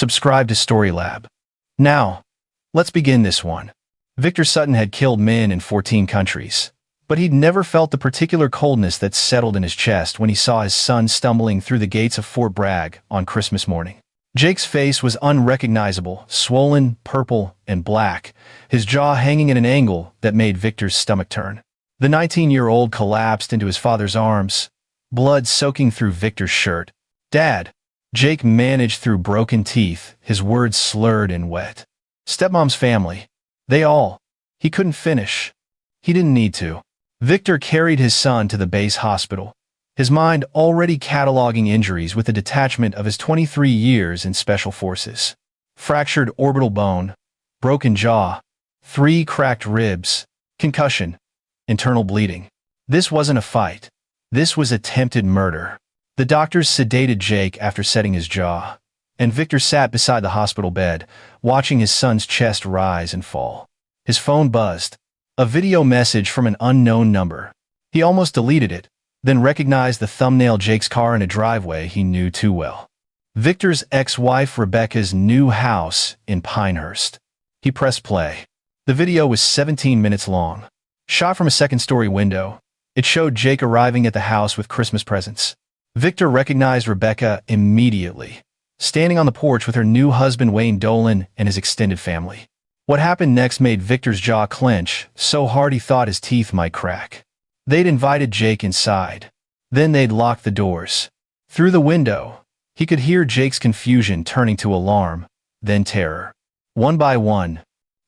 Subscribe to Storylab. Now, let's begin this one. Victor Sutton had killed men in 14 countries, but he'd never felt the particular coldness that settled in his chest when he saw his son stumbling through the gates of Fort Bragg on Christmas morning. Jake's face was unrecognizable, swollen, purple, and black, his jaw hanging at an angle that made Victor's stomach turn. The 19-year-old collapsed into his father's arms, blood soaking through Victor's shirt. "Dad," Jake managed through broken teeth, his words slurred and wet. "Stepmom's family. They all." He couldn't finish. He didn't need to. Victor carried his son to the base hospital, his mind already cataloging injuries with the detachment of his 23 years in Special Forces. Fractured orbital bone, broken jaw, 3 cracked ribs, concussion, internal bleeding. This wasn't a fight. This was attempted murder. The doctors sedated Jake after setting his jaw, and Victor sat beside the hospital bed, watching his son's chest rise and fall. His phone buzzed. A video message from an unknown number. He almost deleted it, then recognized the thumbnail: Jake's car in a driveway he knew too well. Victor's ex-wife Rebecca's new house in Pinehurst. He pressed play. The video was 17 minutes long. Shot from a second-story window, it showed Jake arriving at the house with Christmas presents. Victor recognized Rebecca immediately, standing on the porch with her new husband Wayne Dolan and his extended family. What happened next made Victor's jaw clench so hard he thought his teeth might crack. They'd invited Jake inside. Then they'd locked the doors. Through the window, he could hear Jake's confusion turning to alarm, then terror. One by one,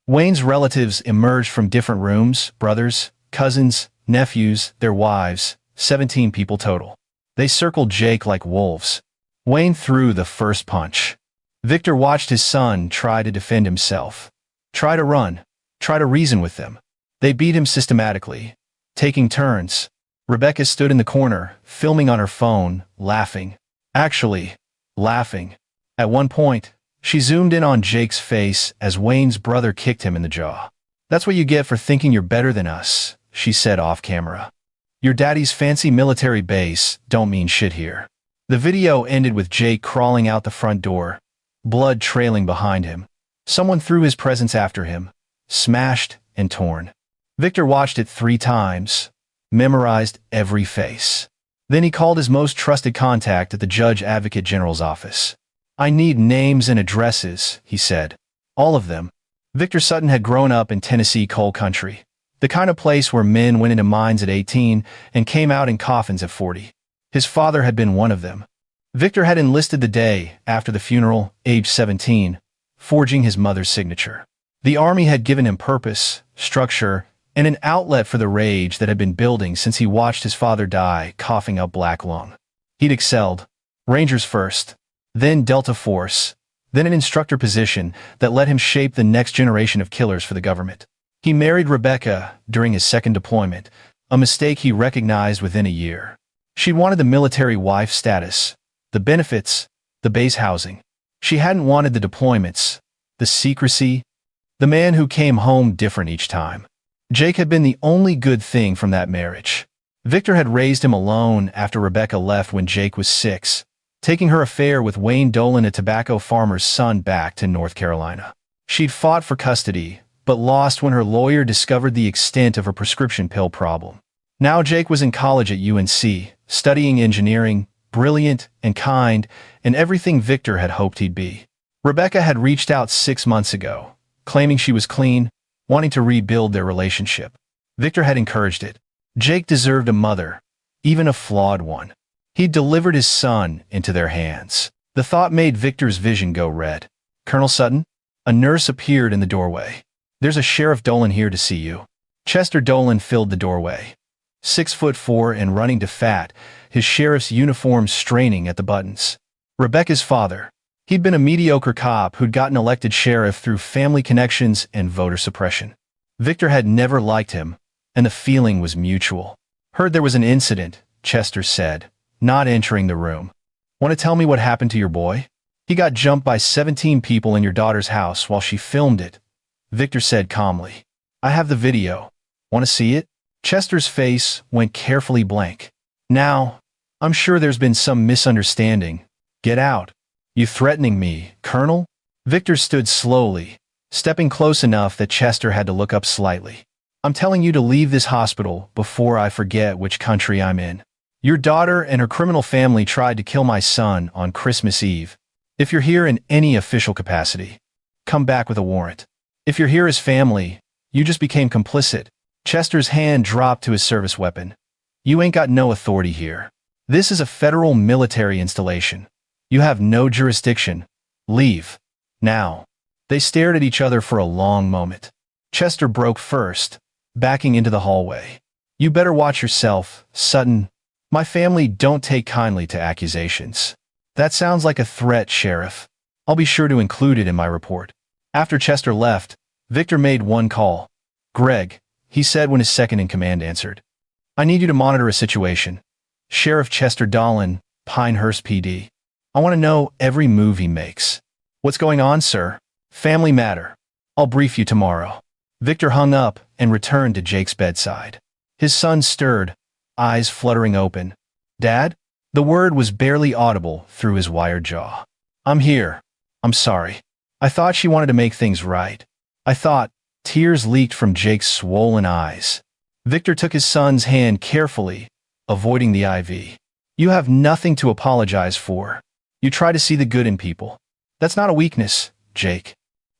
Wayne's relatives emerged from different rooms: brothers, cousins, nephews, their wives, 17 people total. They circled Jake like wolves. Wayne threw the first punch. Victor watched his son try to defend himself. Try to run. Try to reason with them. They beat him systematically, taking turns. Rebecca stood in the corner, filming on her phone, laughing. Actually, laughing. At one point, she zoomed in on Jake's face as Wayne's brother kicked him in the jaw. "That's what you get for thinking you're better than us," she said off camera. "Your daddy's fancy military base don't mean shit here." The video ended with Jake crawling out the front door, blood trailing behind him. Someone threw his presents after him, smashed and torn. Victor watched it 3 times, memorized every face. Then he called his most trusted contact at the Judge Advocate General's office. "I need names and addresses," he said. "All of them." Victor Sutton had grown up in Tennessee coal country, the kind of place where men went into mines at 18 and came out in coffins at 40. His father had been one of them. Victor had enlisted the day after the funeral, age 17, forging his mother's signature. The Army had given him purpose, structure, and an outlet for the rage that had been building since he watched his father die coughing up black lung. He'd excelled. Rangers first, then Delta Force, then an instructor position that let him shape the next generation of killers for the government. He married Rebecca during his second deployment, a mistake he recognized within a year. She wanted the military wife status, the benefits, the base housing. She hadn't wanted the deployments, the secrecy, the man who came home different each time. Jake had been the only good thing from that marriage. Victor had raised him alone after Rebecca left when Jake was 6, taking her affair with Wayne Dolan, a tobacco farmer's son, back to North Carolina. She'd fought for custody, but lost when her lawyer discovered the extent of her prescription pill problem. Now Jake was in college at UNC, studying engineering, brilliant and kind, and everything Victor had hoped he'd be. Rebecca had reached out 6 months ago, claiming she was clean, wanting to rebuild their relationship. Victor had encouraged it. Jake deserved a mother, even a flawed one. He'd delivered his son into their hands. The thought made Victor's vision go red. "Colonel Sutton?" A nurse appeared in the doorway. "There's a Sheriff Dolan here to see you." Chester Dolan filled the doorway. 6'4" and running to fat, his sheriff's uniform straining at the buttons. Rebecca's father. He'd been a mediocre cop who'd gotten elected sheriff through family connections and voter suppression. Victor had never liked him, and the feeling was mutual. "Heard there was an incident," Chester said, not entering the room. "Want to tell me what happened to your boy?" "He got jumped by 17 people in your daughter's house while she filmed it," Victor said calmly. "I have the video. Want to see it?" Chester's face went carefully blank. "Now, I'm sure there's been some misunderstanding. Get out." You threatening me, Colonel? Victor stood slowly, stepping close enough that Chester had to look up slightly. I'm telling you to leave this hospital before I forget which country I'm in. Your daughter and her criminal family tried to kill my son on Christmas Eve. If you're here in any official capacity, come back with a warrant. If you're here as family, you just became complicit. Chester's hand dropped to his service weapon. You ain't got no authority here. This is a federal military installation. You have no jurisdiction. Leave. Now. They stared at each other for a long moment. Chester broke first, backing into the hallway. You better watch yourself, Sutton. My family don't take kindly to accusations. That sounds like a threat, Sheriff. I'll be sure to include it in my report. After Chester left, Victor made one call. Greg, he said when his second-in-command answered. I need you to monitor a situation. Sheriff Chester Dolan, Pinehurst PD. I want to know every move he makes. What's going on, sir? Family matter. I'll brief you tomorrow. Victor hung up and returned to Jake's bedside. His son stirred, eyes fluttering open. Dad? The word was barely audible through his wired jaw. I'm here. I'm sorry. I thought she wanted to make things right. I thought. Tears leaked from Jake's swollen eyes. Victor took his son's hand carefully, avoiding the IV. You have nothing to apologize for. You try to see the good in people. That's not a weakness, Jake.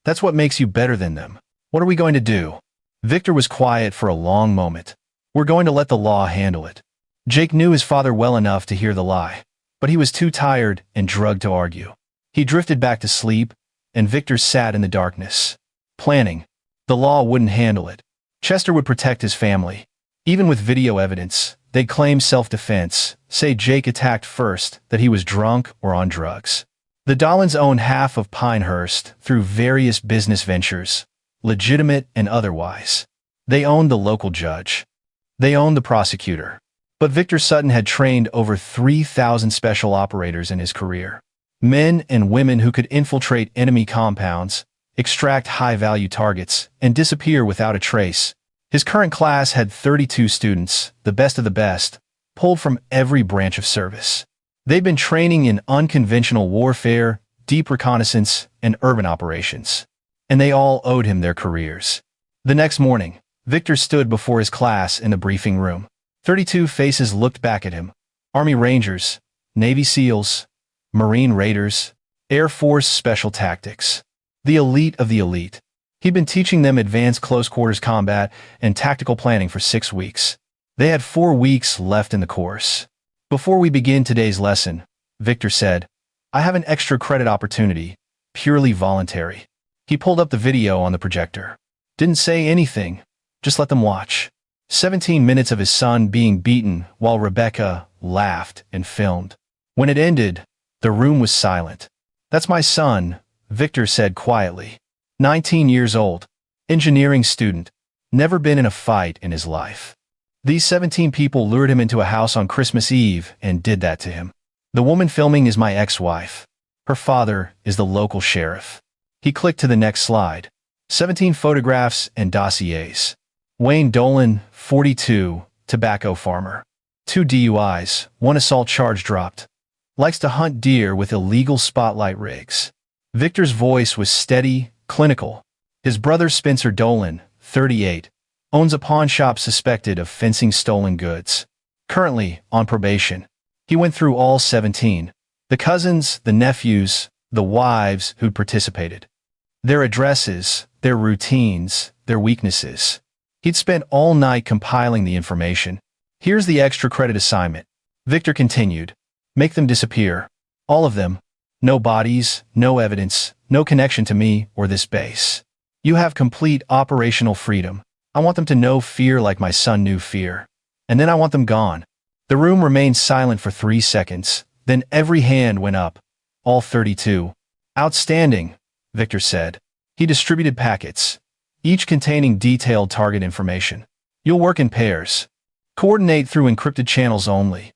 That's what makes you better than them. What are we going to do? Victor was quiet for a long moment. We're going to let the law handle it. Jake knew his father well enough to hear the lie, but he was too tired and drugged to argue. He drifted back to sleep, and Victor sat in the darkness, planning. The law wouldn't handle it. Chester would protect his family. Even with video evidence, they'd claim self-defense, say Jake attacked first, that he was drunk or on drugs. The Dolans owned half of Pinehurst through various business ventures, legitimate and otherwise. They owned the local judge. They owned the prosecutor. But Victor Sutton had trained over 3,000 special operators in his career. Men and women who could infiltrate enemy compounds, extract high-value targets, and disappear without a trace. His current class had 32 students, the best of the best, pulled from every branch of service. They'd been training in unconventional warfare, deep reconnaissance, and urban operations. And they all owed him their careers. The next morning, Victor stood before his class in the briefing room. 32 faces looked back at him. Army Rangers, Navy SEALs, Marine Raiders, Air Force Special Tactics. The elite of the elite. He'd been teaching them advanced close-quarters combat and tactical planning for 6 weeks. They had 4 weeks left in the course. Before we begin today's lesson, Victor said, I have an extra credit opportunity, purely voluntary. He pulled up the video on the projector. Didn't say anything, just let them watch. 17 minutes of his son being beaten while Rebecca laughed and filmed. When it ended, the room was silent. That's my son, Victor said quietly. 19 years old, engineering student, never been in a fight in his life. These 17 people lured him into a house on Christmas Eve and did that to him. The woman filming is my ex-wife. Her father is the local sheriff. He clicked to the next slide. 17 photographs and dossiers. Wayne Dolan, 42, tobacco farmer. 2 DUIs, 1 assault charge dropped. Likes to hunt deer with illegal spotlight rigs. Victor's voice was steady, clinical. His brother Spencer Dolan, 38, owns a pawn shop suspected of fencing stolen goods. Currently on probation. He went through all 17. The cousins, the nephews, the wives who'd participated. Their addresses, their routines, their weaknesses. He'd spent all night compiling the information. Here's the extra credit assignment. Victor continued. Make them disappear. All of them. No bodies, no evidence, no connection to me or this base. You have complete operational freedom. I want them to know fear like my son knew fear. And then I want them gone. The room remained silent for 3 seconds. Then every hand went up. All 32. Outstanding, Victor said. He distributed packets, each containing detailed target information. You'll work in pairs. Coordinate through encrypted channels only.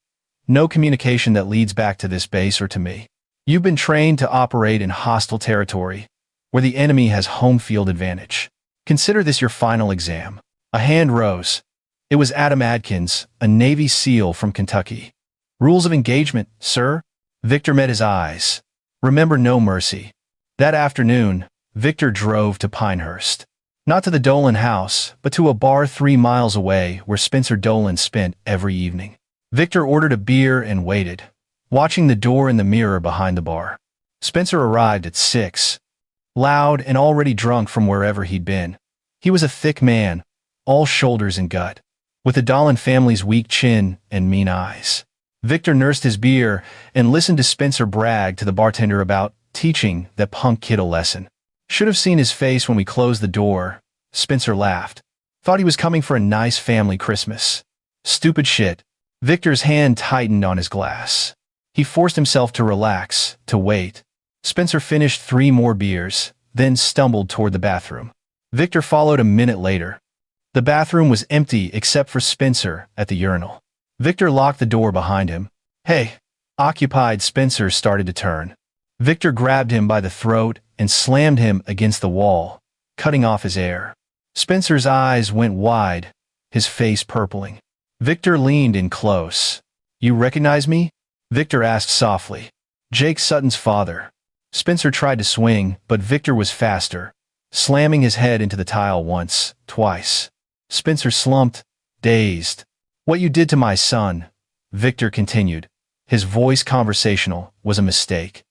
No communication that leads back to this base or to me. You've been trained to operate in hostile territory, where the enemy has home field advantage. Consider this your final exam. A hand rose. It was Adam Adkins, a Navy SEAL from Kentucky. Rules of engagement, sir? Victor met his eyes. Remember no mercy. That afternoon, Victor drove to Pinehurst. Not to the Dolan house, but to a bar 3 miles away where Spencer Dolan spent every evening. Victor ordered a beer and waited, watching the door in the mirror behind the bar. Spencer arrived at 6, loud and already drunk from wherever he'd been. He was a thick man, all shoulders and gut, with the Dolan family's weak chin and mean eyes. Victor nursed his beer and listened to Spencer brag to the bartender about teaching that punk kid a lesson. Should have seen his face when we closed the door. Spencer laughed. Thought he was coming for a nice family Christmas. Stupid shit. Victor's hand tightened on his glass. He forced himself to relax, to wait. Spencer finished 3 more beers, then stumbled toward the bathroom. Victor followed a minute later. The bathroom was empty except for Spencer at the urinal. Victor locked the door behind him. Hey! Occupied. Spencer started to turn. Victor grabbed him by the throat and slammed him against the wall, cutting off his air. Spencer's eyes went wide, his face purpling. Victor leaned in close. You recognize me? Victor asked softly. Jake Sutton's father. Spencer tried to swing, but Victor was faster, slamming his head into the tile once, twice. Spencer slumped, dazed. What you did to my son, Victor continued, his voice conversational, was a mistake.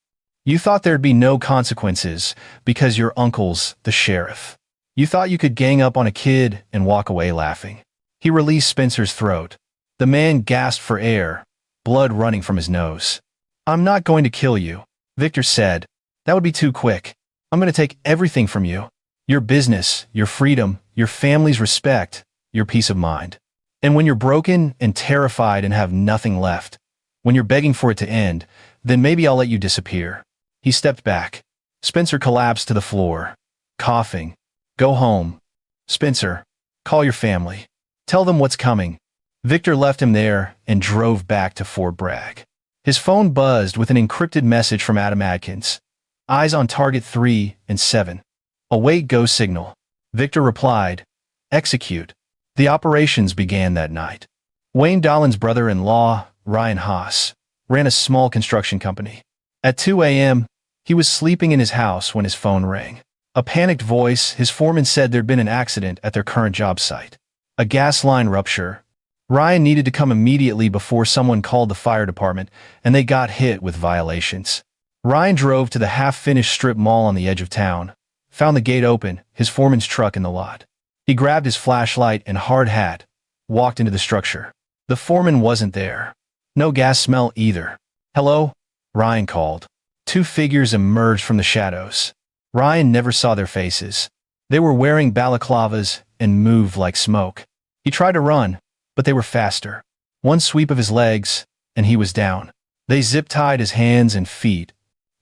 You thought there'd be no consequences because your uncle's the sheriff. You thought you could gang up on a kid and walk away laughing. He released Spencer's throat. The man gasped for air, blood running from his nose. I'm not going to kill you, Victor said. That would be too quick. I'm going to take everything from you. Your business, your freedom, your family's respect, your peace of mind. And when you're broken and terrified and have nothing left, when you're begging for it to end, then maybe I'll let you disappear. He stepped back. Spencer collapsed to the floor, coughing. Go home. Spencer, call your family. Tell them what's coming. Victor left him there and drove back to Fort Bragg. His phone buzzed with an encrypted message from Adam Adkins. Eyes on target 3 and 7. Await go signal. Victor replied, execute. The operations began that night. Wayne Dolan's brother-in-law, Ryan Haas, ran a small construction company. At 2 a.m., he was sleeping in his house when his phone rang. A panicked voice, his foreman said there'd been an accident at their current job site. A gas line rupture. Ryan needed to come immediately before someone called the fire department, and they got hit with violations. Ryan drove to the half-finished strip mall on the edge of town, found the gate open, his foreman's truck in the lot. He grabbed his flashlight and hard hat, walked into the structure. The foreman wasn't there. No gas smell either. Hello? Ryan called. 2 figures emerged from the shadows. Ryan never saw their faces. They were wearing balaclavas and moved like smoke. He tried to run, but they were faster. One sweep of his legs, and he was down. They zip-tied his hands and feet,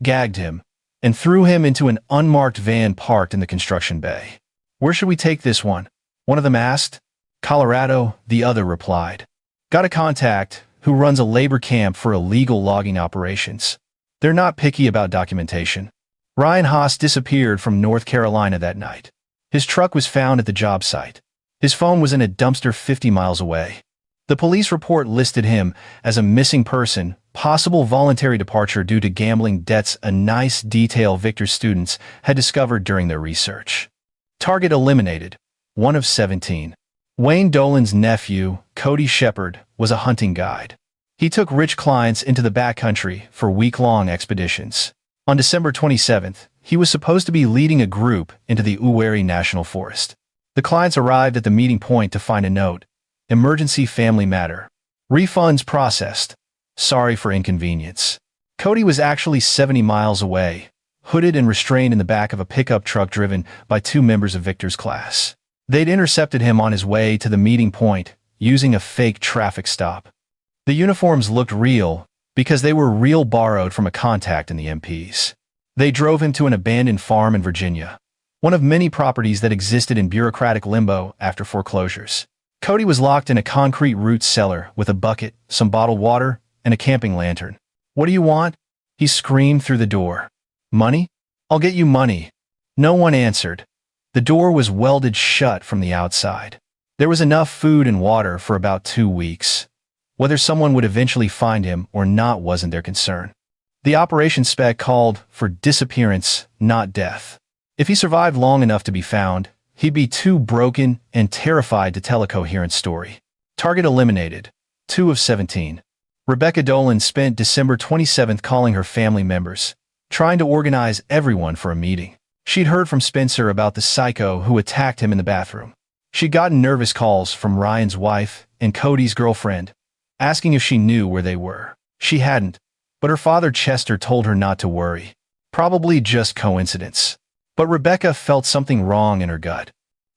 gagged him, and threw him into an unmarked van parked in the construction bay. Where should we take this one? One of them asked. Colorado, the other replied. Got a contact who runs a labor camp for illegal logging operations. They're not picky about documentation. Ryan Haas disappeared from North Carolina that night. His truck was found at the job site. His phone was in a dumpster 50 miles away. The police report listed him as a missing person, possible voluntary departure due to gambling debts, a nice detail Victor's students had discovered during their research. Target eliminated. 1 of 17. Wayne Dolan's nephew, Cody Shepard, was a hunting guide. He took rich clients into the backcountry for week-long expeditions. On December 27th, he was supposed to be leading a group into the Uwharrie National Forest. The clients arrived at the meeting point to find a note. Emergency family matter. Refunds processed. Sorry for inconvenience. Cody was actually 70 miles away, hooded and restrained in the back of a pickup truck driven by 2 members of Victor's class. They'd intercepted him on his way to the meeting point, using a fake traffic stop. The uniforms looked real, because they were real, borrowed from a contact in the MPs. They drove him to an abandoned farm in Virginia, one of many properties that existed in bureaucratic limbo after foreclosures. Cody was locked in a concrete root cellar with a bucket, some bottled water, and a camping lantern. What do you want? He screamed through the door. Money? I'll get you money. No one answered. The door was welded shut from the outside. There was enough food and water for about 2 weeks. Whether someone would eventually find him or not wasn't their concern. The operation spec called for disappearance, not death. If he survived long enough to be found, he'd be too broken and terrified to tell a coherent story. Target eliminated. 2 of 17. Rebecca Dolan spent December 27th calling her family members, trying to organize everyone for a meeting. She'd heard from Spencer about the psycho who attacked him in the bathroom. She'd gotten nervous calls from Ryan's wife and Cody's girlfriend, asking if she knew where they were. She hadn't, but her father Chester told her not to worry. Probably just coincidence. But Rebecca felt something wrong in her gut.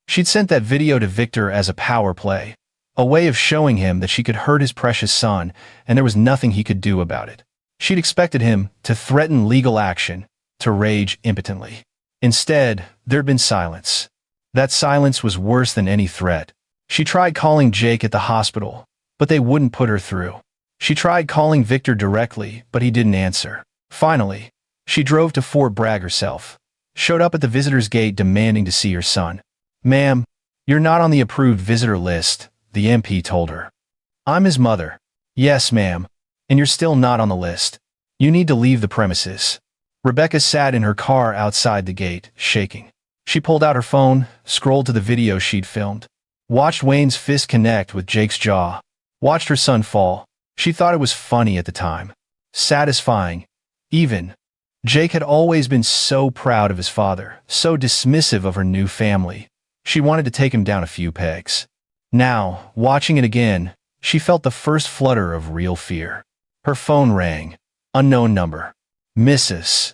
She'd sent that video to Victor as a power play, a way of showing him that she could hurt his precious son and there was nothing he could do about it. She'd expected him to threaten legal action, to rage impotently. Instead, there'd been silence. That silence was worse than any threat. She tried calling Jake at the hospital, but they wouldn't put her through. She tried calling Victor directly, but he didn't answer. Finally, she drove to Fort Bragg herself, showed up at the visitor's gate demanding to see her son. "Ma'am, you're not on the approved visitor list," the MP told her. "I'm his mother." "Yes, ma'am, and you're still not on the list. You need to leave the premises." Rebecca sat in her car outside the gate, shaking. She pulled out her phone, scrolled to the video she'd filmed, watched Wayne's fist connect with Jake's jaw, watched her son fall. She thought it was funny at the time. Satisfying. Even. Jake had always been so proud of his father, so dismissive of her new family. She wanted to take him down a few pegs. Now, watching it again, she felt the first flutter of real fear. Her phone rang. Unknown number. "Mrs.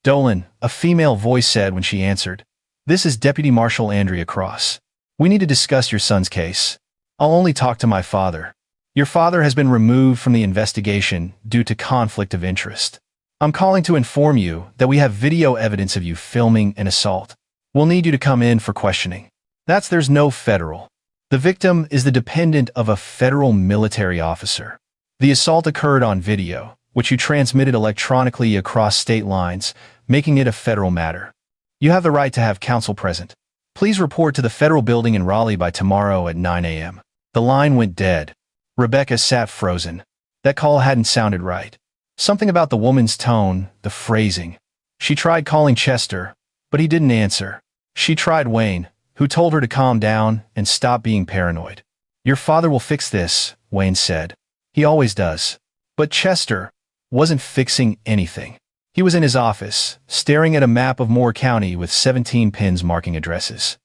Dolan," a female voice said when she answered. "This is Deputy Marshal Andrea Cross. We need to discuss your son's case. I'll only talk to my father. Your father has been removed from the investigation due to conflict of interest. I'm calling to inform you that we have video evidence of you filming an assault. We'll need you to come in for questioning." There's no federal. The victim is the dependent of a federal military officer. The assault occurred on video, which you transmitted electronically across state lines, making it a federal matter. You have the right to have counsel present. Please report to the federal building in Raleigh by tomorrow at 9 a.m. The line went dead. Rebecca sat frozen. That call hadn't sounded right. Something about the woman's tone, the phrasing. She tried calling Chester, but he didn't answer. She tried Wayne, who told her to calm down and stop being paranoid. "Your father will fix this," Wayne said. "He always does." But Chester wasn't fixing anything. He was in his office, staring at a map of Moore County with 17 pins marking addresses.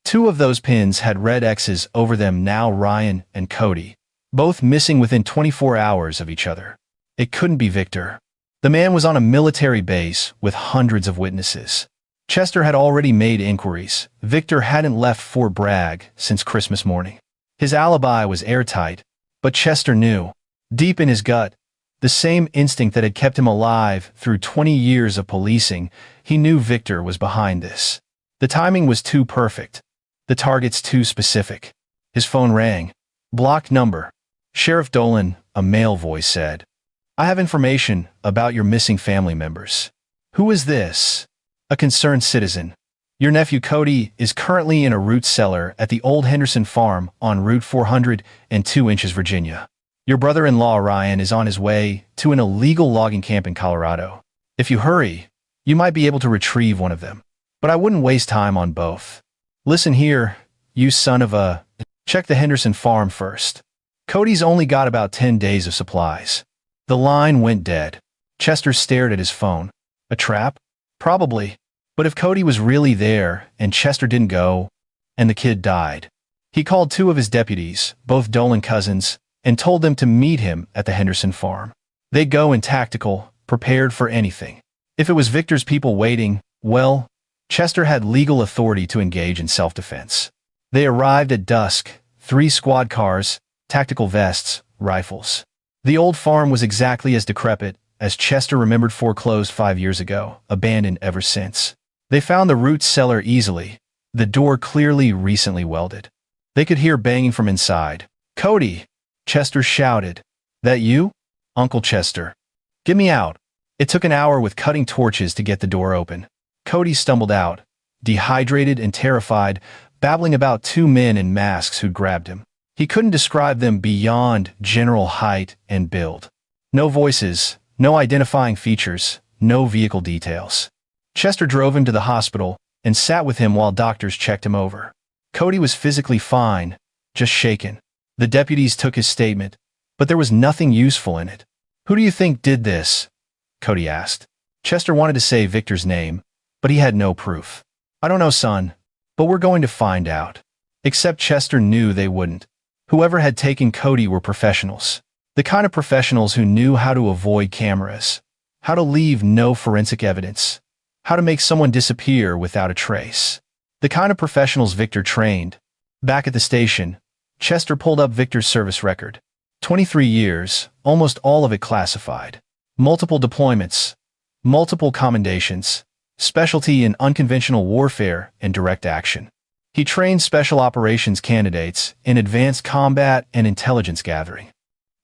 2 of those pins had red X's over them, now Ryan and Cody, both missing within 24 hours of each other. It couldn't be Victor. The man was on a military base with hundreds of witnesses. Chester had already made inquiries. Victor hadn't left Fort Bragg since Christmas morning. His alibi was airtight, but Chester knew, deep in his gut, the same instinct that had kept him alive through 20 years of policing, he knew Victor was behind this. The timing was too perfect. The targets too specific. His phone rang. "Blocked number." "Sheriff Dolan," a male voice said. "I have information about your missing family members." "Who is this?" "A concerned citizen. Your nephew Cody is currently in a root cellar at the old Henderson farm on Route 402 inches, Virginia. Your brother-in-law Ryan is on his way to an illegal logging camp in Colorado. If you hurry, you might be able to retrieve one of them. But I wouldn't waste time on both. Listen here, you son of a... Check the Henderson farm first. Cody's only got about 10 days of supplies." The line went dead. Chester stared at his phone. A trap? Probably. But if Cody was really there and Chester didn't go, and the kid died. He called 2 of his deputies, both Dolan cousins, and told them to meet him at the Henderson farm. They'd go in tactical, prepared for anything. If it was Victor's people waiting, well, Chester had legal authority to engage in self-defense. They arrived at dusk, 3 squad cars, tactical vests, rifles. The old farm was exactly as decrepit as Chester remembered, foreclosed 5 years ago, abandoned ever since. They found the root cellar easily, the door clearly recently welded. They could hear banging from inside. "Cody!" Chester shouted. "That you?" "Uncle Chester. Get me out." It took an hour with cutting torches to get the door open. Cody stumbled out, dehydrated and terrified, babbling about 2 men in masks who'd grabbed him. He couldn't describe them beyond general height and build. No voices, No identifying features, no vehicle details. Chester drove him to the hospital and sat with him while doctors checked him over. Cody was physically fine, just shaken. The deputies took his statement, but there was nothing useful in it. "Who do you think did this?" Cody asked. Chester wanted to say Victor's name, but he had no proof. "I don't know, son, but we're going to find out." Except Chester knew they wouldn't. Whoever had taken Cody were professionals. The kind of professionals who knew how to avoid cameras, how to leave no forensic evidence, how to make someone disappear without a trace. The kind of professionals Victor trained. Back at the station, Chester pulled up Victor's service record. 23 years, almost all of it classified. Multiple deployments, multiple commendations, specialty in unconventional warfare and direct action. He trained special operations candidates in advanced combat and intelligence gathering.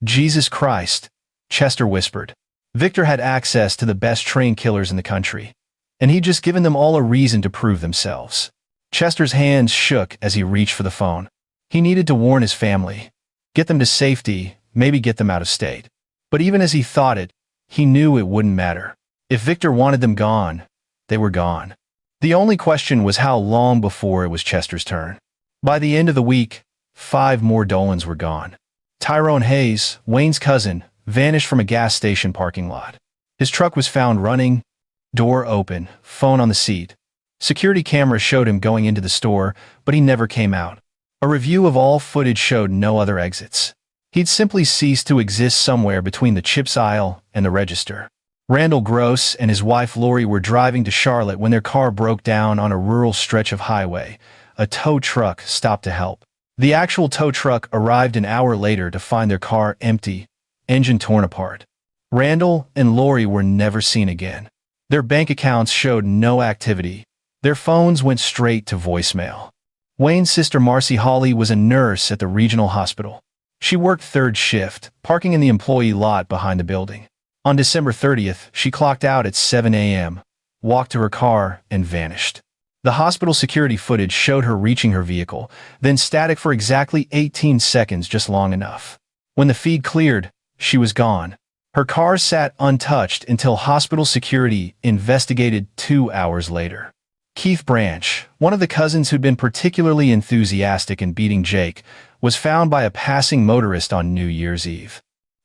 "Jesus Christ," Chester whispered. Victor had access to the best trained killers in the country, and he'd just given them all a reason to prove themselves. Chester's hands shook as he reached for the phone. He needed to warn his family, get them to safety, maybe get them out of state. But even as he thought it, he knew it wouldn't matter. If Victor wanted them gone, they were gone. The only question was how long before it was Chester's turn. By the end of the week, 5 more Dolans were gone. Tyrone Hayes, Wayne's cousin, vanished from a gas station parking lot. His truck was found running, door open, phone on the seat. Security cameras showed him going into the store, but he never came out. A review of all footage showed no other exits. He'd simply ceased to exist somewhere between the chips aisle and the register. Randall Gross and his wife Lori were driving to Charlotte when their car broke down on a rural stretch of highway. A tow truck stopped to help. The actual tow truck arrived an hour later to find their car empty, engine torn apart. Randall and Lori were never seen again. Their bank accounts showed no activity. Their phones went straight to voicemail. Wayne's sister Marcy Hawley was a nurse at the regional hospital. She worked third shift, parking in the employee lot behind the building. On December 30th, she clocked out at 7 a.m., walked to her car, and vanished. The hospital security footage showed her reaching her vehicle, then static for exactly 18 seconds, just long enough. When the feed cleared, she was gone. Her car sat untouched until hospital security investigated 2 hours later. Keith Branch, one of the cousins who'd been particularly enthusiastic in beating Jake, was found by a passing motorist on New Year's Eve.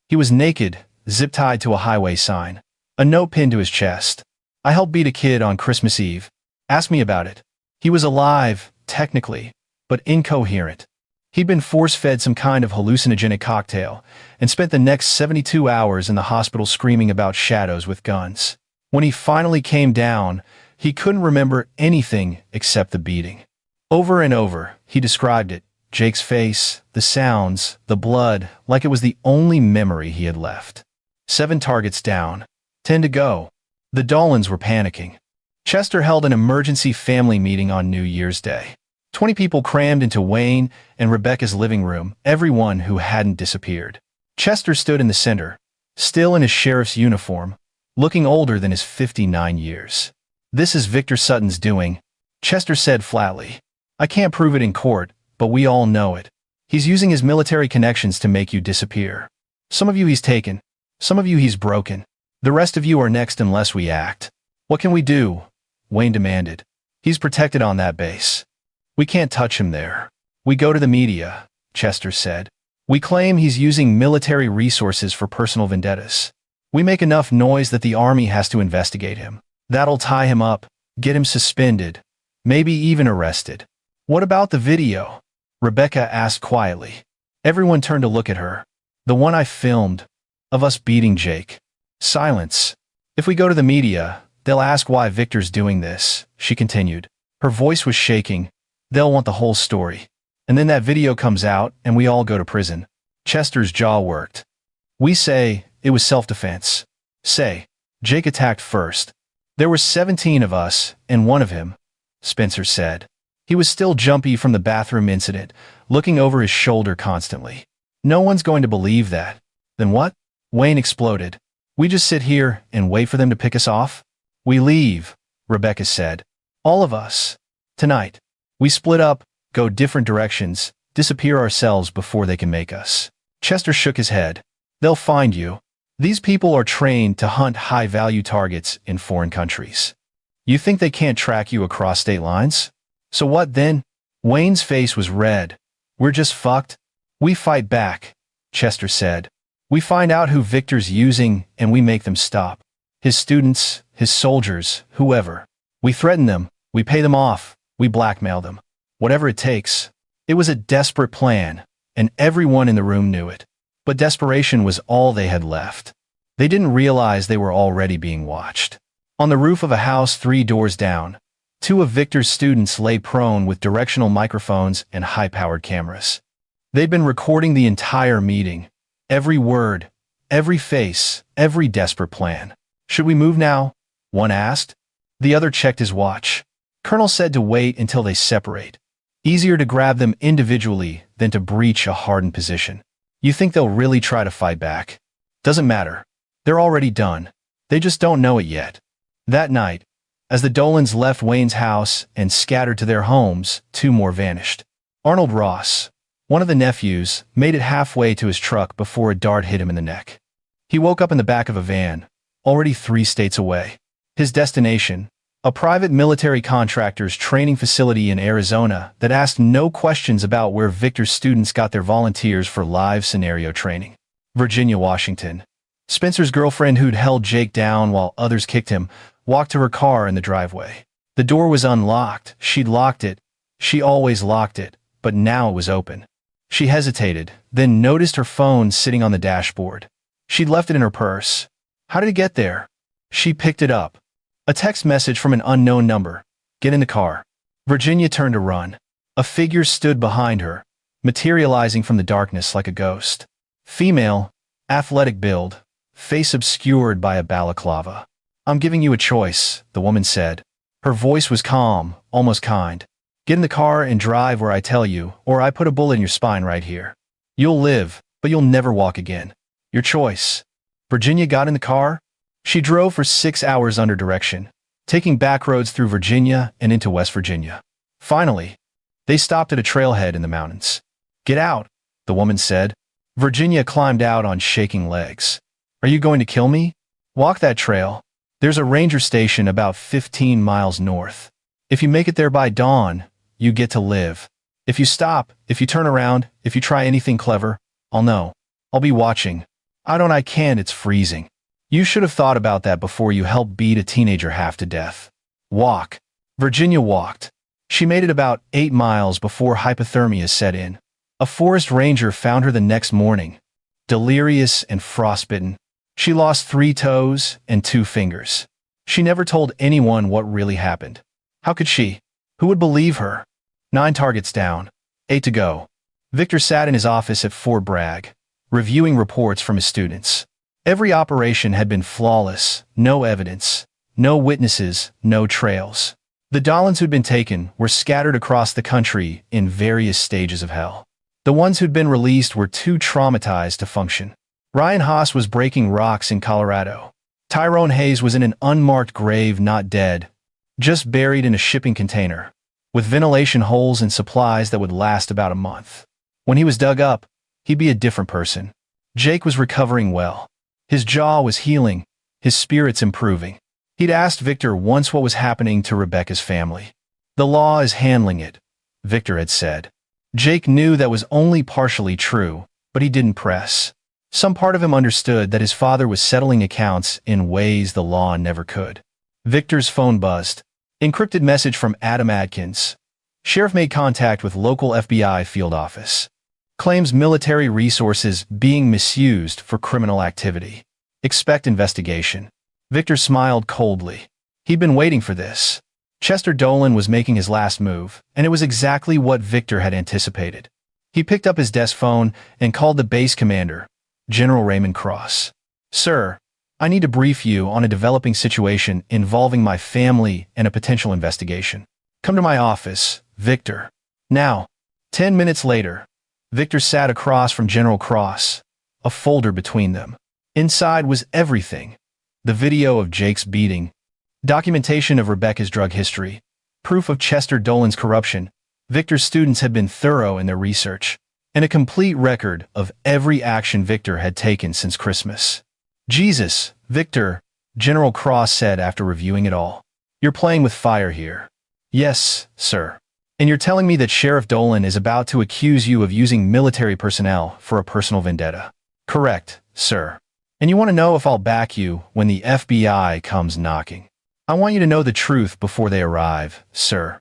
He was naked, zip-tied to a highway sign, a note pinned to his chest. "I helped beat a kid on Christmas Eve. Ask me about it." He was alive, technically, but incoherent. He'd been force-fed some kind of hallucinogenic cocktail and spent the next 72 hours in the hospital screaming about shadows with guns. When he finally came down, he couldn't remember anything except the beating. Over and over, he described it. Jake's face, the sounds, the blood, like it was the only memory he had left. 7 targets down, 10 to go. The Dolans were panicking. Chester held an emergency family meeting on New Year's Day. 20 people crammed into Wayne and Rebecca's living room, everyone who hadn't disappeared. Chester stood in the center, still in his sheriff's uniform, looking older than his 59 years. "This is Victor Sutton's doing," Chester said flatly. "I can't prove it in court, but we all know it. He's using his military connections to make you disappear. Some of you he's taken, some of you he's broken. The rest of you are next unless we act." "What can we do?" Wayne demanded. "He's protected on that base. We can't touch him there." "We go to the media," Chester said. "We claim he's using military resources for personal vendettas. We make enough noise that the army has to investigate him. That'll tie him up, get him suspended, maybe even arrested." "What about the video?" Rebecca asked quietly. Everyone turned to look at her. "The one I filmed, of us beating Jake." Silence. "If we go to the media, they'll ask why Victor's doing this," she continued. Her voice was shaking. "They'll want the whole story. And then that video comes out and we all go to prison." Chester's jaw worked. "We say it was self-defense. Say, Jake attacked first. There were 17 of us and one of him," Spencer said. He was still jumpy from the bathroom incident, looking over his shoulder constantly. "No one's going to believe that." "Then what?" Wayne exploded. "We just sit here and wait for them to pick us off?" "We leave," Rebecca said. "All of us. Tonight. We split up, go different directions, disappear ourselves before they can make us." Chester shook his head. "They'll find you. These people are trained to hunt high-value targets in foreign countries. You think they can't track you across state lines? So what then? Wayne's face was red. We're just fucked. We fight back, Chester said. We find out who Victor's using and we make them stop. His students, his soldiers, whoever. We threaten them, we pay them off, we blackmail them. Whatever it takes. It was a desperate plan, and everyone in the room knew it. But desperation was all they had left. They didn't realize they were already being watched. On the roof of a house 3 doors down, 2 of Victor's students lay prone with directional microphones and high-powered cameras. They'd been recording the entire meeting. Every word, every face, every desperate plan. Should we move now? One asked. The other checked his watch. Colonel said to wait until they separate. Easier to grab them individually than to breach a hardened position. You think they'll really try to fight back? Doesn't matter. They're already done. They just don't know it yet. That night, as the Dolans left Wayne's house and scattered to their homes, 2 more vanished. Arnold Ross, one of the nephews, made it halfway to his truck before a dart hit him in the neck. He woke up in the back of a van, already 3 states away. His destination, a private military contractor's training facility in Arizona that asked no questions about where Victor's students got their volunteers for live scenario training. Virginia, Washington. Spencer's girlfriend, who'd held Jake down while others kicked him, walked to her car in the driveway. The door was unlocked. She'd locked it. She always locked it, but now it was open. She hesitated, then noticed her phone sitting on the dashboard. She'd left it in her purse. How did it get there? She picked it up. A text message from an unknown number. Get in the car. Virginia turned to run. A figure stood behind her, materializing from the darkness like a ghost. Female, athletic build, face obscured by a balaclava. I'm giving you a choice, the woman said. Her voice was calm, almost kind. Get in the car and drive where I tell you, or I put a bullet in your spine right here. You'll live, but you'll never walk again. Your choice. Virginia got in the car. She drove for 6 hours under direction, taking back roads through Virginia and into West Virginia. Finally, they stopped at a trailhead in the mountains. Get out, the woman said. Virginia climbed out on shaking legs. Are you going to kill me? Walk that trail. There's a ranger station about 15 miles north. If you make it there by dawn, you get to live. If you stop, if you turn around, if you try anything clever, I'll know. I'll be watching. I can't, it's freezing. You should have thought about that before you helped beat a teenager half to death. Walk. Virginia walked. She made it about 8 miles before hypothermia set in. A forest ranger found her the next morning, delirious and frostbitten. She lost 3 toes and 2 fingers. She never told anyone what really happened. How could she? Who would believe her? 9 targets down. 8 to go. Victor sat in his office at Fort Bragg, reviewing reports from his students. Every operation had been flawless, no evidence, no witnesses, no trails. The Dolans who'd been taken were scattered across the country in various stages of hell. The ones who'd been released were too traumatized to function. Ryan Haas was breaking rocks in Colorado. Tyrone Hayes was in an unmarked grave, not dead, just buried in a shipping container, with ventilation holes and supplies that would last about a month. When he was dug up, he'd be a different person. Jake was recovering well. His jaw was healing, his spirits improving. He'd asked Victor once what was happening to Rebecca's family. The law is handling it, Victor had said. Jake knew that was only partially true, but he didn't press. Some part of him understood that his father was settling accounts in ways the law never could. Victor's phone buzzed. Encrypted message from Adam Adkins. Sheriff made contact with local FBI field office. Claims military resources being misused for criminal activity. Expect investigation. Victor smiled coldly. He'd been waiting for this. Chester Dolan was making his last move, and it was exactly what Victor had anticipated. He picked up his desk phone and called the base commander, General Raymond Cross. Sir, I need to brief you on a developing situation involving my family and a potential investigation. Come to my office, Victor. Now. 10 minutes later, Victor sat across from General Cross, a folder between them. Inside was everything. The video of Jake's beating, documentation of Rebecca's drug history, proof of Chester Dolan's corruption. Victor's students had been thorough in their research, and a complete record of every action Victor had taken since Christmas. Jesus, Victor, General Cross said after reviewing it all. You're playing with fire here. Yes, sir. And you're telling me that Sheriff Dolan is about to accuse you of using military personnel for a personal vendetta. Correct, sir. And you want to know if I'll back you when the FBI comes knocking. I want you to know the truth before they arrive, sir.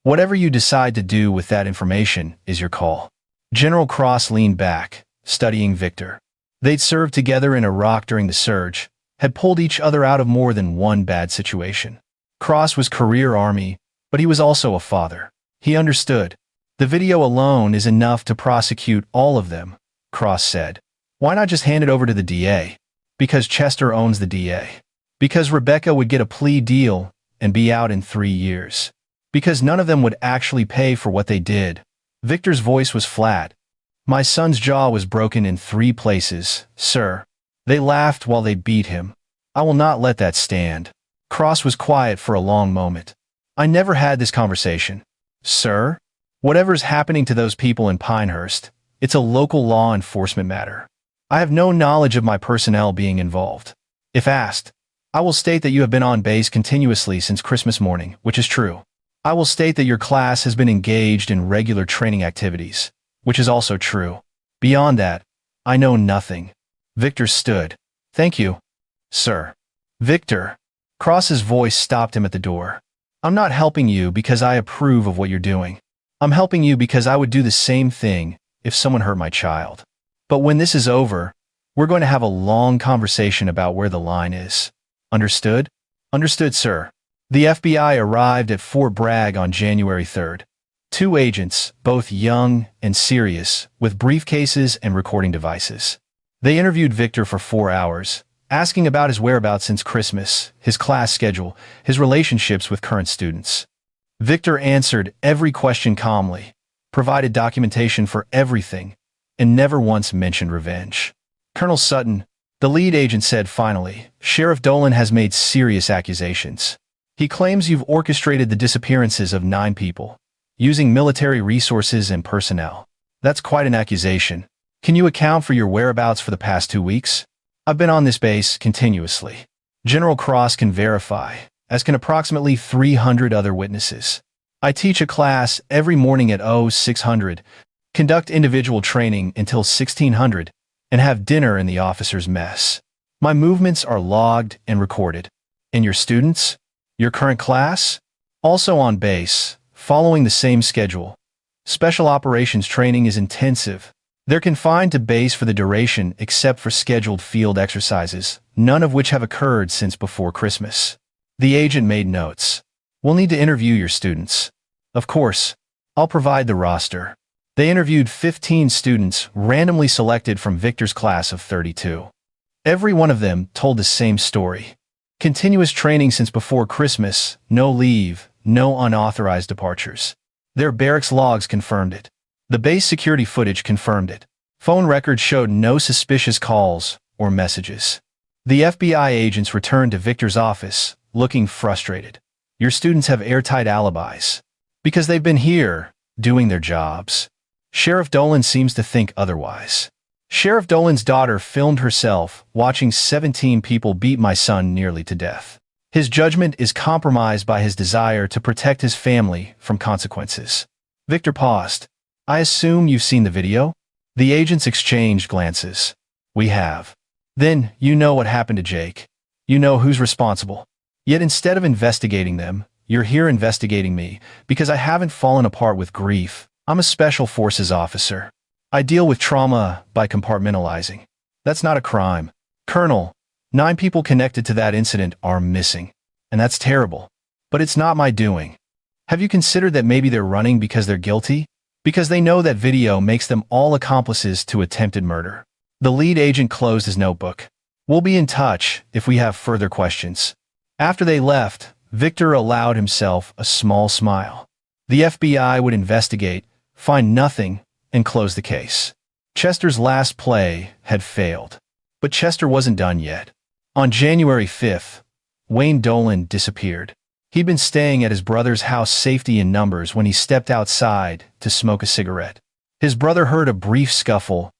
Whatever you decide to do with that information is your call. General Cross leaned back, studying Victor. They'd served together in Iraq during the surge, had pulled each other out of more than one bad situation. Cross was career Army, but he was also a father. He understood. The video alone is enough to prosecute all of them, Cross said. Why not just hand it over to the DA? Because Chester owns the DA. Because Rebecca would get a plea deal and be out in 3 years. Because none of them would actually pay for what they did. Victor's voice was flat. My son's jaw was broken in 3 places, sir. They laughed while they beat him. I will not let that stand. Cross was quiet for a long moment. I never had this conversation. Sir? Whatever's happening to those people in Pinehurst, it's a local law enforcement matter. I have no knowledge of my personnel being involved. If asked, I will state that you have been on base continuously since Christmas morning, which is true. I will state that your class has been engaged in regular training activities, which is also true. Beyond that, I know nothing. Victor stood. Thank you, sir. Victor. Cross's voice stopped him at the door. I'm not helping you because I approve of what you're doing. I'm helping you because I would do the same thing if someone hurt my child. But when this is over, we're going to have a long conversation about where the line is. Understood? Understood, sir. The FBI arrived at Fort Bragg on January 3rd. 2 agents, both young and serious, with briefcases and recording devices. They interviewed Victor for 4 hours, asking about his whereabouts since Christmas, his class schedule, his relationships with current students. Victor answered every question calmly, provided documentation for everything, and never once mentioned revenge. Colonel Sutton, the lead agent, said finally, Sheriff Dolan has made serious accusations. He claims you've orchestrated the disappearances of 9 people, using military resources and personnel. That's quite an accusation. Can you account for your whereabouts for the past 2 weeks? I've been on this base continuously. General Cross can verify, as can approximately 300 other witnesses. I teach a class every morning at 0600, conduct individual training until 1600, and have dinner in the officers' mess. My movements are logged and recorded. And your students? Your current class? Also on base, following the same schedule. Special operations training is intensive. They're confined to base for the duration except for scheduled field exercises, none of which have occurred since before Christmas. The agent made notes. We'll need to interview your students. Of course, I'll provide the roster. They interviewed 15 students randomly selected from Victor's class of 32. Every one of them told the same story. Continuous training since before Christmas, no leave, no unauthorized departures. Their barracks logs confirmed it. The base security footage confirmed it. Phone records showed no suspicious calls or messages. The FBI agents returned to Victor's office, looking frustrated. Your students have airtight alibis. Because they've been here, doing their jobs. Sheriff Dolan seems to think otherwise. Sheriff Dolan's daughter filmed herself watching 17 people beat my son nearly to death. His judgment is compromised by his desire to protect his family from consequences. Victor paused. I assume you've seen the video? The agents exchanged glances. We have. Then, you know what happened to Jake. You know who's responsible. Yet instead of investigating them, you're here investigating me, because I haven't fallen apart with grief. I'm a special forces officer. I deal with trauma by compartmentalizing. That's not a crime. Colonel, 9 people connected to that incident are missing. And that's terrible. But it's not my doing. Have you considered that maybe they're running because they're guilty? Because they know that video makes them all accomplices to attempted murder. The lead agent closed his notebook. We'll be in touch if we have further questions. After they left, Victor allowed himself a small smile. The FBI would investigate, find nothing, and close the case. Chester's last play had failed. But Chester wasn't done yet. On January 5th, Wayne Dolan disappeared. He'd been staying at his brother's house Safety in Numbers when he stepped outside to smoke a cigarette. His brother heard a brief scuffle,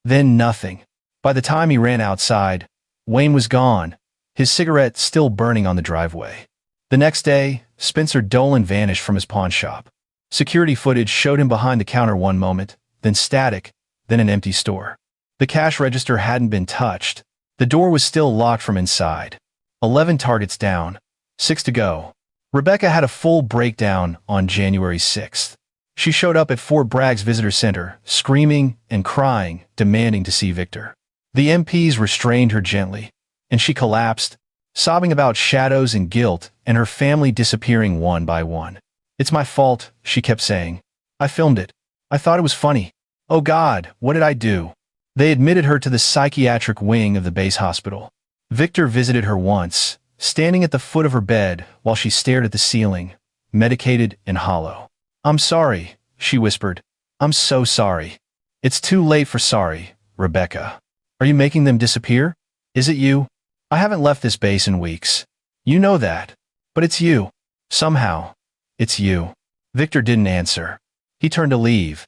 then nothing. By the time he ran outside, Wayne was gone, his cigarette still burning on the driveway. The next day, Spencer Dolan vanished from his pawn shop. Security footage showed him behind the counter one moment, then static, then an empty store. The cash register hadn't been touched. The door was still locked from inside. 11 targets down. 6 to go. Rebecca had a full breakdown on January 6th. She showed up at Fort Bragg's visitor center, screaming and crying, demanding to see Victor. The MPs restrained her gently, and she collapsed, sobbing about shadows and guilt and her family disappearing one by one. "It's my fault," she kept saying. "I filmed it. I thought it was funny. Oh God, what did I do?" They admitted her to the psychiatric wing of the base hospital. Victor visited her once, standing at the foot of her bed while she stared at the ceiling, medicated and hollow. "I'm sorry," she whispered. "I'm so sorry." "It's too late for sorry, Rebecca. Are you making them disappear? Is it you? I haven't left this base in weeks. You know that. But it's you. Somehow. It's you." Victor didn't answer. He turned to leave.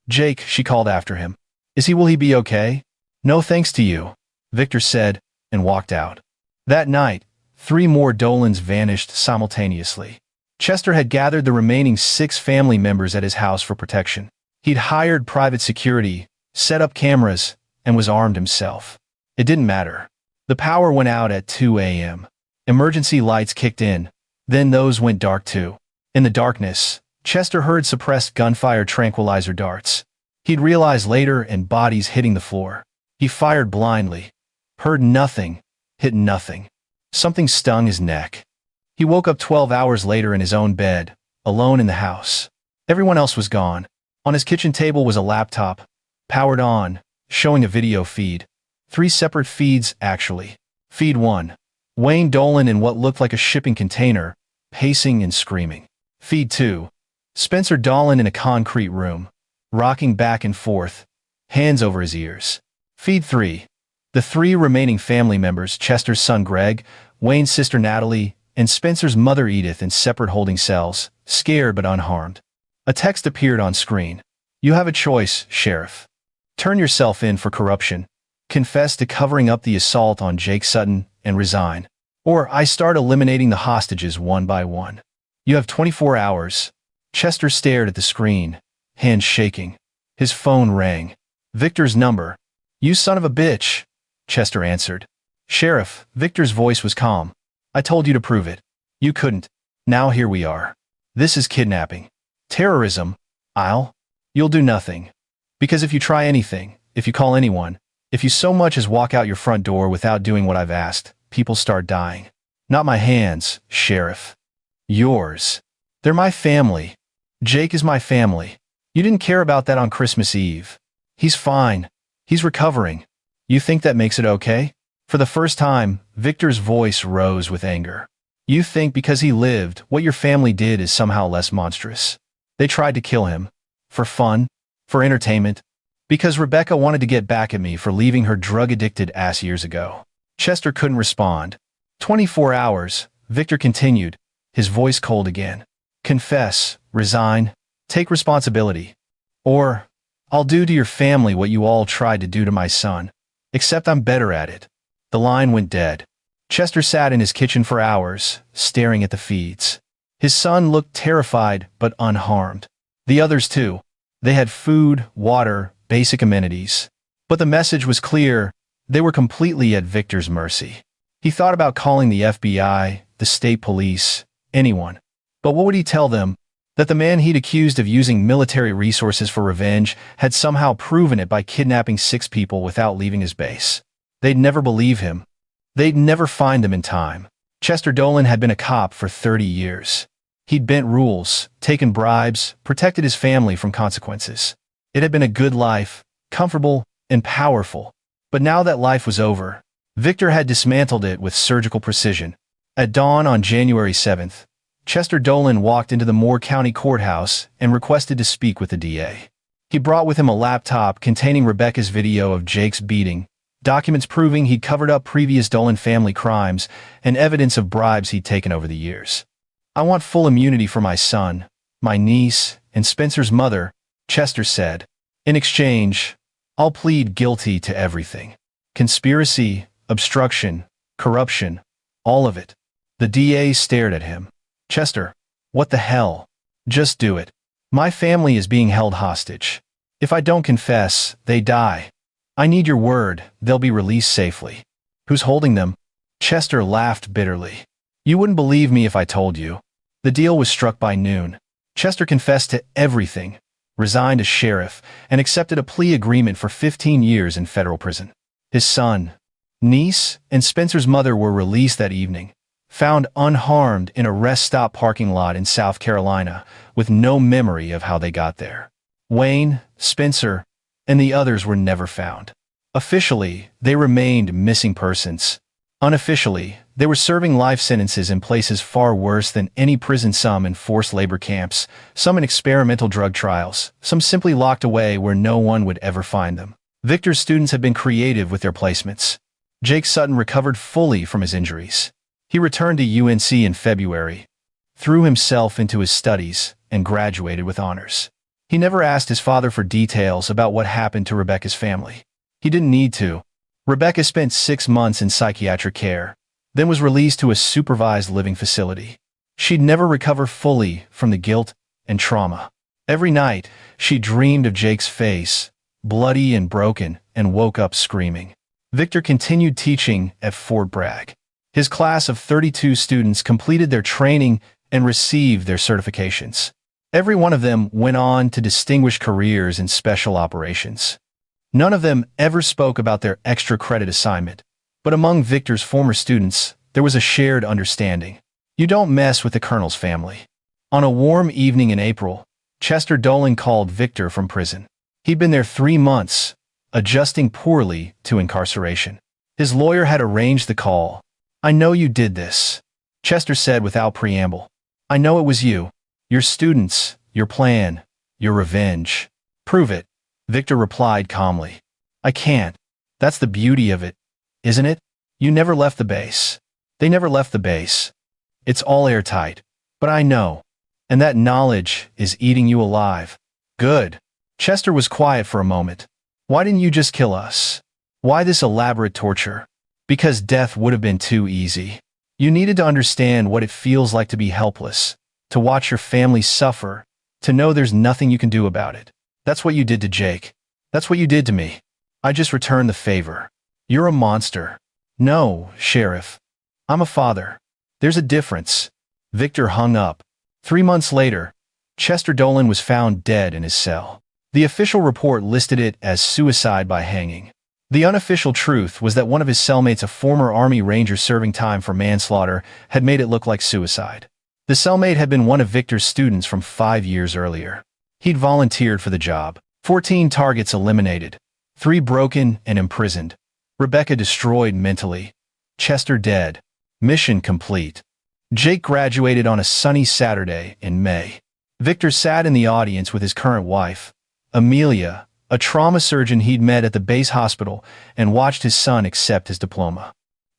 "Jake," she called after him. Will he be okay?" "No thanks to you," Victor said, and walked out. That night, 3 more Dolans vanished simultaneously. Chester had gathered the remaining 6 family members at his house for protection. He'd hired private security, set up cameras, and was armed himself. It didn't matter. The power went out at 2 a.m. Emergency lights kicked in, then those went dark too. In the darkness, Chester heard suppressed gunfire tranquilizer darts. He'd realize later, and bodies hitting the floor. He fired blindly. Heard nothing. Hit nothing. Something stung his neck. He woke up 12 hours later in his own bed, alone in the house. Everyone else was gone. On his kitchen table was a laptop, powered on, showing a video feed. 3 separate feeds, actually. Feed 1. Wayne Dolan in what looked like a shipping container, pacing and screaming. Feed 2. Spencer Dolan in a concrete room, rocking back and forth, hands over his ears. Feed 3. The 3 remaining family members, Chester's son Greg, Wayne's sister Natalie, and Spencer's mother Edith, in separate holding cells, scared but unharmed. A text appeared on screen. "You have a choice, Sheriff. Turn yourself in for corruption, confess to covering up the assault on Jake Sutton, and resign. Or I start eliminating the hostages one by one. You have 24 hours. Chester stared at the screen, hands shaking. His phone rang. Victor's number. "You son of a bitch," Chester answered. "Sheriff," Victor's voice was calm. "I told you to prove it. You couldn't. Now here we are. This is kidnapping. Terrorism. You'll do nothing. Because if you try anything, if you call anyone, if you so much as walk out your front door without doing what I've asked, people start dying. Not my hands, Sheriff. Yours. They're my family. Jake is my family. You didn't care about that on Christmas Eve. He's fine. He's recovering. You think that makes it okay?" For the first time, Victor's voice rose with anger. "You think because he lived, what your family did is somehow less monstrous. They tried to kill him. For fun. For entertainment. Because Rebecca wanted to get back at me for leaving her drug-addicted ass years ago." Chester couldn't respond. 24 hours, Victor continued, his voice cold again. "Confess, resign, take responsibility. Or, I'll do to your family what you all tried to do to my son. Except I'm better at it." The line went dead. Chester sat in his kitchen for hours, staring at the feeds. His son looked terrified but unharmed. The others too. They had food, water, basic amenities. But the message was clear. They were completely at Victor's mercy. He thought about calling the FBI, the state police, anyone. But what would he tell them? That the man he'd accused of using military resources for revenge had somehow proven it by kidnapping 6 people without leaving his base. They'd never believe him. They'd never find them in time. Chester Dolan had been a cop for 30 years. He'd bent rules, taken bribes, protected his family from consequences. It had been a good life, comfortable and powerful. But now that life was over, Victor had dismantled it with surgical precision. At dawn on January 7th, Chester Dolan walked into the Moore County Courthouse and requested to speak with the DA. He brought with him a laptop containing Rebecca's video of Jake's beating, documents proving he'd covered up previous Dolan family crimes, and evidence of bribes he'd taken over the years. "I want full immunity for my son, my niece, and Spencer's mother," Chester said. "In exchange, I'll plead guilty to everything. Conspiracy, obstruction, corruption, all of it. The DA stared at him. Chester, what the hell? Just do it. My family is being held hostage. If I don't confess, they die. I need your word, they'll be released safely. Who's holding them? Chester laughed bitterly. You wouldn't believe me if I told you. The deal was struck by noon. Chester confessed to everything, resigned as sheriff, and accepted a plea agreement for 15 years in federal prison. His son, niece, and Spencer's mother were released that evening, found unharmed in a rest stop parking lot in South Carolina, with no memory of how they got there. Wayne, Spencer, and the others were never found. Officially, they remained missing persons. Unofficially, they were serving life sentences in places far worse than any prison, some in forced labor camps, some in experimental drug trials, some simply locked away where no one would ever find them. Victor's students have been creative with their placements. Jake Sutton recovered fully from his injuries. He returned to UNC in February, threw himself into his studies, and graduated with honors. He never asked his father for details about what happened to Rebecca's family. He didn't need to. Rebecca spent 6 months in psychiatric care, then was released to a supervised living facility. She'd never recover fully from the guilt and trauma. Every night, she dreamed of Jake's face, bloody and broken, and woke up screaming. Victor continued teaching at Fort Bragg. His class of 32 students completed their training and received their certifications. Every one of them went on to distinguished careers in special operations. None of them ever spoke about their extra credit assignment, but among Victor's former students, there was a shared understanding. You don't mess with the colonel's family. On a warm evening in April, Chester Dolan called Victor from prison. He'd been there 3 months, adjusting poorly to incarceration. His lawyer had arranged the call. I know you did this, Chester said without preamble. I know it was you. Your students, your plan, your revenge. Prove it, Victor replied calmly. I can't. That's the beauty of it, isn't it? You never left the base. They never left the base. It's all airtight. But I know. And that knowledge is eating you alive. Good. Chester was quiet for a moment. Why didn't you just kill us? Why this elaborate torture? Because death would have been too easy. You needed to understand what it feels like to be helpless, to watch your family suffer, to know there's nothing you can do about it. That's what you did to Jake. That's what you did to me. I just returned the favor. You're a monster. No, Sheriff. I'm a father. There's a difference. Victor hung up. 3 months later, Chester Dolan was found dead in his cell. The official report listed it as suicide by hanging. The unofficial truth was that one of his cellmates, a former Army Ranger serving time for manslaughter, had made it look like suicide. The cellmate had been one of Victor's students from 5 years earlier. He'd volunteered for the job. 14 targets eliminated. 3 broken and imprisoned. Rebecca destroyed mentally. Chester dead. Mission complete. Jake graduated on a sunny Saturday in May. Victor sat in the audience with his current wife, Amelia, a trauma surgeon he'd met at the base hospital, and watched his son accept his diploma.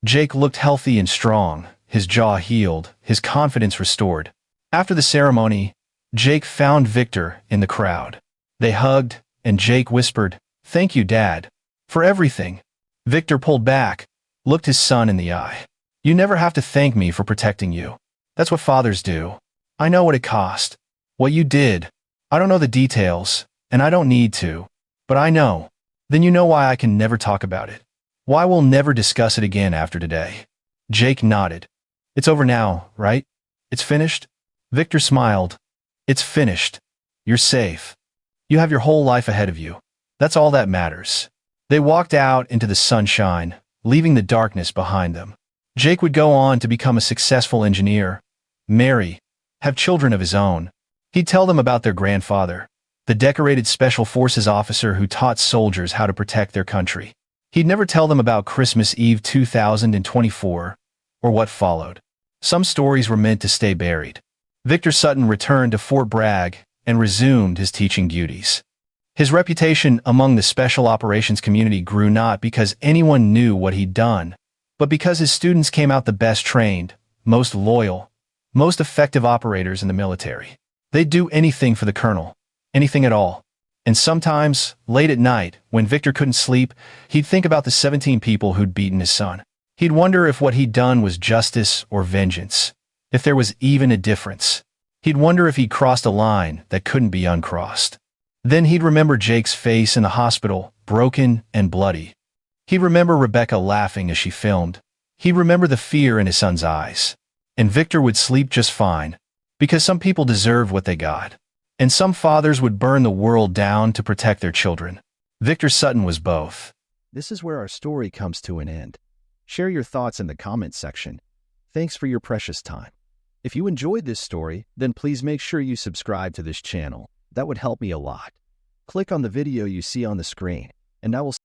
Jake looked healthy and strong, his jaw healed, his confidence restored. After the ceremony, Jake found Victor in the crowd. They hugged, and Jake whispered, "Thank you, Dad, for everything." Victor pulled back, looked his son in the eye. "You never have to thank me for protecting you. That's what fathers do. I know what it cost. What you did. I don't know the details, and I don't need to. But I know. Then you know why I can never talk about it. Why we'll never discuss it again after today." Jake nodded. "It's over now, right? It's finished?" Victor smiled. "It's finished. You're safe. You have your whole life ahead of you. That's all that matters." They walked out into the sunshine, leaving the darkness behind them. Jake would go on to become a successful engineer, marry, have children of his own. He'd tell them about their grandfather, the decorated Special Forces officer who taught soldiers how to protect their country. He'd never tell them about Christmas Eve 2024, or what followed. Some stories were meant to stay buried. Victor Sutton returned to Fort Bragg and resumed his teaching duties. His reputation among the special operations community grew not because anyone knew what he'd done, but because his students came out the best trained, most loyal, most effective operators in the military. They'd do anything for the colonel, anything at all. And sometimes, late at night, when Victor couldn't sleep, he'd think about the 17 people who'd beaten his son. He'd wonder if what he'd done was justice or vengeance, if there was even a difference. He'd wonder if he'd crossed a line that couldn't be uncrossed. Then he'd remember Jake's face in the hospital, broken and bloody. He'd remember Rebecca laughing as she filmed. He'd remember the fear in his son's eyes. And Victor would sleep just fine, because some people deserved what they got. And some fathers would burn the world down to protect their children. Victor Sutton was both. This is where our story comes to an end. Share your thoughts in the comments section. Thanks for your precious time. If you enjoyed this story, then please make sure you subscribe to this channel. That would help me a lot. Click on the video you see on the screen, and I will